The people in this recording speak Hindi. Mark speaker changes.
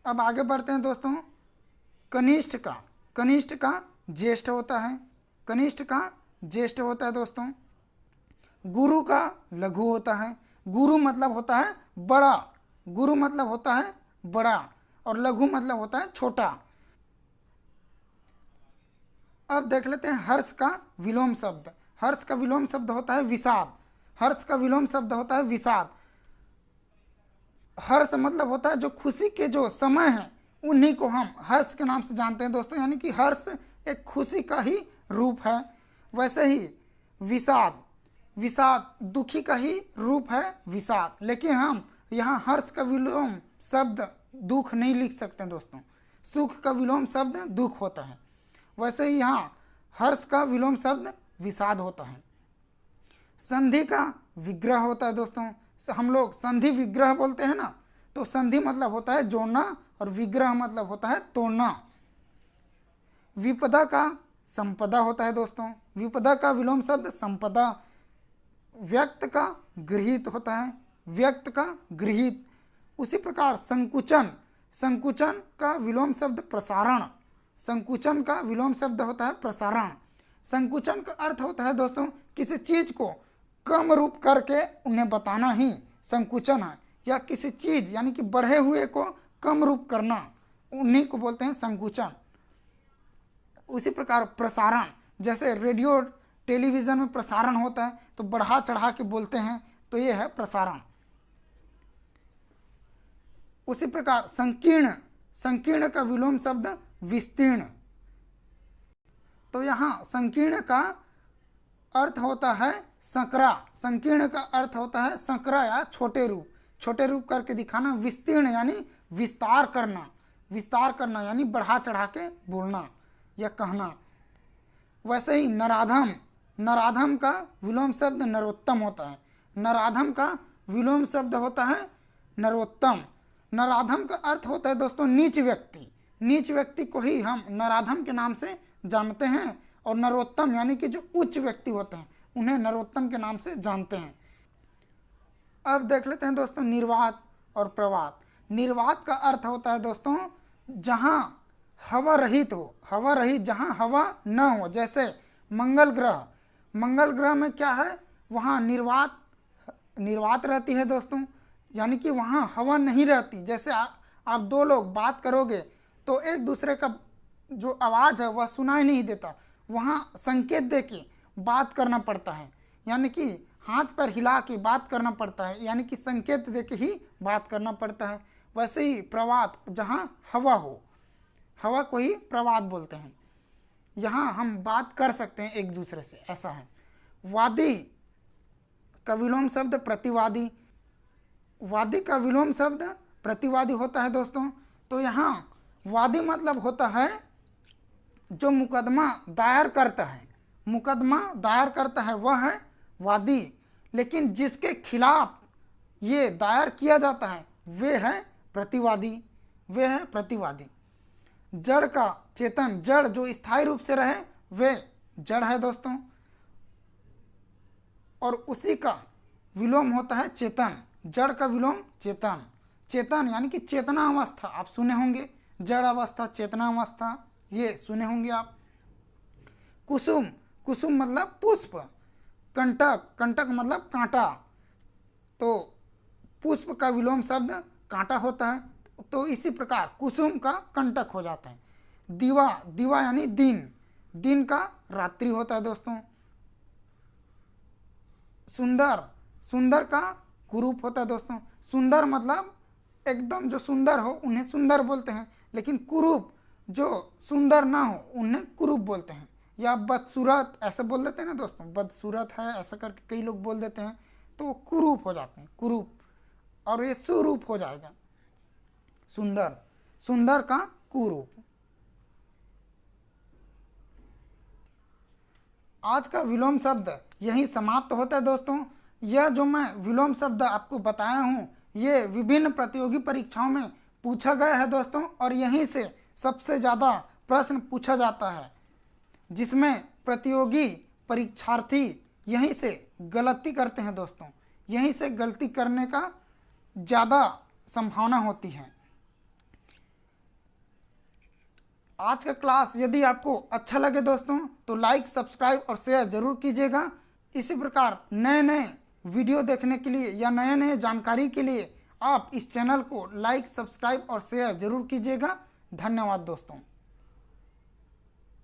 Speaker 1: अब आगे बढ़ते हैं दोस्तों। कनिष्ठ का ज्येष्ठ होता है, कनिष्ठ का ज्येष्ठ होता है दोस्तों। गुरु का लघु होता है, गुरु मतलब होता है बड़ा, गुरु मतलब होता है बड़ा, और लघु मतलब होता है छोटा। अब देख लेते हैं हर्ष का विलोम शब्द। हर्ष का विलोम शब्द होता है विषाद, हर्ष का विलोम शब्द होता है विषाद। हर्ष मतलब होता है जो खुशी के जो समय है उन्हीं को हम हर्ष के नाम से जानते हैं दोस्तों, यानी कि हर्ष एक खुशी का ही रूप है। वैसे ही विषाद, विषाद दुखी का ही रूप है विषाद, लेकिन हम यहाँ हर्ष का विलोम शब्द दुख नहीं लिख सकते दोस्तों, सुख का विलोम शब्द दुख होता है। वैसे ही यहाँ हर्ष का विलोम शब्द विषाद होता है। संधि का विग्रह होता है दोस्तों, हम लोग संधि विग्रह बोलते हैं ना, तो संधि मतलब होता है जोड़ना और विग्रह मतलब होता है तोड़ना। विपदा का संपदा होता है दोस्तों, विपदा का विलोम शब्द संपदा। व्यक्त का गृहीत होता है, व्यक्त का गृहीत। उसी प्रकार संकुचन, संकुचन का विलोम शब्द प्रसारण, संकुचन का विलोम शब्द होता है प्रसारण। संकुचन का अर्थ होता है दोस्तों किसी चीज को कम रूप करके उन्हें बताना ही संकुचन है, या किसी चीज यानी कि बढ़े हुए को कम रूप करना, उन्हीं को बोलते हैं संकुचन। उसी प्रकार प्रसारण, जैसे रेडियो टेलीविज़न में प्रसारण होता है तो बढ़ा चढ़ा के बोलते हैं, तो ये है प्रसारण। उसी प्रकार संकीर्ण, संकीर्ण का विलोम शब्द विस्तीर्ण। तो यहाँ संकीर्ण का अर्थ होता है संकरा, संकीर्ण का अर्थ होता है संकरा या छोटे रूप, छोटे रूप करके दिखाना। विस्तीर्ण यानी विस्तार करना, विस्तार करना यानी बढ़ा चढ़ा के बोलना या कहना। वैसे ही नराधम, नराधम का विलोम शब्द नरोत्तम होता है, नराधम का विलोम शब्द होता है नरोत्तम। नराधम का अर्थ होता है दोस्तों नीच व्यक्ति, नीच व्यक्ति को ही हम नराधम के नाम से जानते हैं, और नरोत्तम यानी कि जो उच्च व्यक्ति होते हैं उन्हें नरोत्तम के नाम से जानते हैं। अब देख लेते हैं दोस्तों निर्वात और प्रवात। निर्वात का अर्थ होता है दोस्तों जहाँ हवा रहित हो, हवा रहित जहाँ हवा न हो, जैसे मंगल ग्रह, मंगल ग्रह में क्या है वहाँ निर्वात, निर्वात रहती है दोस्तों, यानी कि वहाँ हवा नहीं रहती। जैसे आप दो लोग बात करोगे तो एक दूसरे का जो आवाज़ है वह सुनाई नहीं देता, वहाँ संकेत दे के बात करना पड़ता है, यानी कि हाथ पर हिला के बात करना पड़ता है, यानी कि संकेत दे के ही बात करना पड़ता है। वैसे ही प्रवात जहाँ हवा हो, हवा को ही प्रवात बोलते हैं, यहाँ हम बात कर सकते हैं एक दूसरे से, ऐसा है। वादी का विलोम शब्द प्रतिवादी, वादी का विलोम शब्द प्रतिवादी होता है दोस्तों। तो यहाँ वादी मतलब होता है जो मुकदमा दायर करता है, मुकदमा दायर करता है वह है वादी, लेकिन जिसके खिलाफ ये दायर किया जाता है वे है प्रतिवादी, वे है प्रतिवादी। जड़ का चेतन, जड़ जो स्थायी रूप से रहे वे जड़ है दोस्तों, और उसी का विलोम होता है चेतन। जड़ का विलोम चेतन, चेतन यानी कि चेतना अवस्था आप सुने होंगे, जड़ अवस्था चेतना अवस्था ये सुने होंगे आप। कुसुम, कुसुम मतलब पुष्प। कंटक, कंटक मतलब कांटा, तो पुष्प का विलोम शब्द कांटा होता है, तो इसी प्रकार कुसुम का कंटक हो जाता है। दिवा, दिवा यानी दिन, दिन का रात्रि होता है दोस्तों। सुंदर, सुंदर का कुरूप होता है दोस्तों। सुंदर मतलब एकदम जो सुंदर हो उन्हें सुंदर बोलते हैं, लेकिन कुरूप जो सुंदर ना हो उन्हें कुरूप बोलते हैं। या बदसूरत ऐसे बोल देते हैं ना दोस्तों, बदसूरत है ऐसा करके कई लोग बोल देते हैं, तो वो कुरूप हो जाते हैं, कुरूप, और ये सुरूप हो जाएगा सुंदर, सुंदर का कुरूप। आज का विलोम शब्द यही समाप्त होता है दोस्तों। यह जो मैं विलोम शब्द आपको बताया हूँ ये विभिन्न प्रतियोगी परीक्षाओं में पूछा गया है दोस्तों, और यहीं से सबसे ज़्यादा प्रश्न पूछा जाता है, जिसमें प्रतियोगी परीक्षार्थी यहीं से गलती करते हैं दोस्तों, यहीं से गलती करने का ज़्यादा संभावना होती है। आज का क्लास यदि आपको अच्छा लगे दोस्तों तो लाइक, सब्सक्राइब और शेयर जरूर कीजिएगा। इसी प्रकार नए नए वीडियो देखने के लिए या नए नए जानकारी के लिए आप इस चैनल को लाइक, सब्सक्राइब और शेयर जरूर कीजिएगा। धन्यवाद दोस्तों।